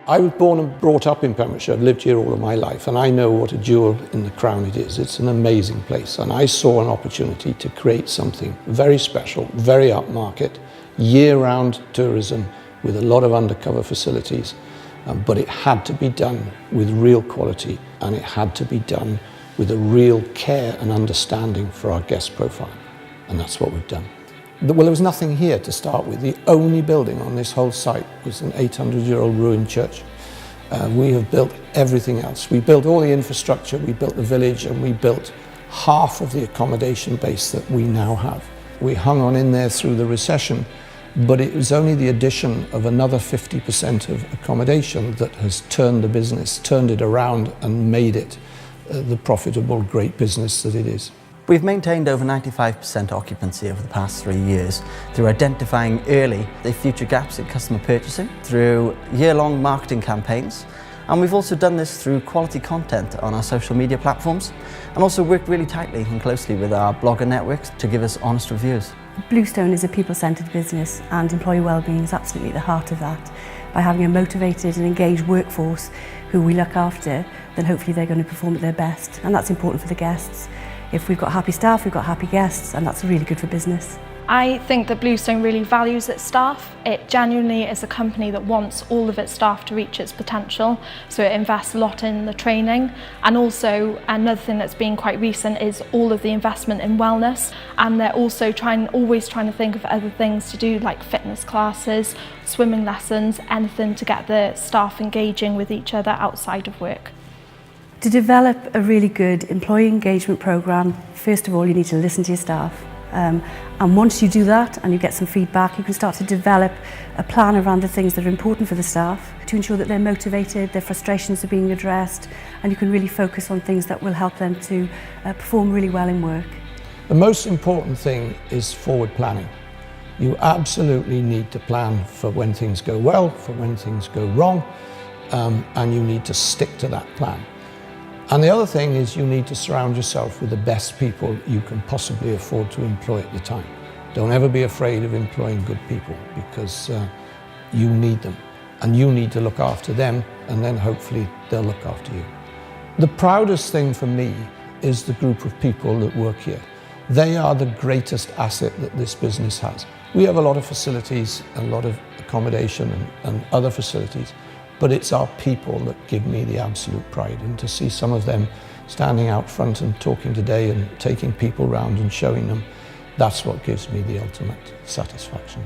I was born and brought up in Pembrokeshire. I've lived here all of my life, and I know what a jewel in the crown it is. It's an amazing place, and I saw an opportunity to create something very special, very upmarket, year-round tourism with a lot of undercover facilities, but it had to be done with real quality, and it had to be done with a real care and understanding for our guest profile, and that's what we've done. Well, there was nothing here to start with. The only building on this whole site was an 800-year-old ruined church. We have built everything else. We built all the infrastructure, we built the village, and we built half of the accommodation base that we now have. We hung on in there through the recession, but it was only the addition of another 50% of accommodation that has turned the business, turned it around and made it the profitable, great business that it is. We've maintained over 95% occupancy over the past 3 years through identifying early the future gaps in customer purchasing, through year-long marketing campaigns, and we've also done this through quality content on our social media platforms, and also worked really tightly and closely with our blogger networks to give us honest reviews. Bluestone is a people-centred business, and employee wellbeing is absolutely at the heart of that. By having a motivated and engaged workforce who we look after, then hopefully they're going to perform at their best, and that's important for the guests. If we've got happy staff, we've got happy guests, and that's really good for business. I think that Bluestone really values its staff. It genuinely is a company that wants all of its staff to reach its potential, so it invests a lot in the training. And also another thing that's been quite recent is all of the investment in wellness, and they're also always trying to think of other things to do, like fitness classes, swimming lessons, anything to get the staff engaging with each other outside of work. To develop a really good employee engagement programme, first of all, you need to listen to your staff. And once you do that and you get some feedback, you can start to develop a plan around the things that are important for the staff to ensure that they're motivated, their frustrations are being addressed, and you can really focus on things that will help them to perform really well in work. The most important thing is forward planning. You absolutely need to plan for when things go well, for when things go wrong, and you need to stick to that plan. And the other thing is you need to surround yourself with the best people you can possibly afford to employ at the time. Don't ever be afraid of employing good people, because you need them, and you need to look after them, and then hopefully they'll look after you. The proudest thing for me is the group of people that work here. They are the greatest asset that this business has. We have a lot of facilities, a lot of accommodation and other facilities, but it's our people that give me the absolute pride. And to see some of them standing out front and talking today and taking people around and showing them, that's what gives me the ultimate satisfaction.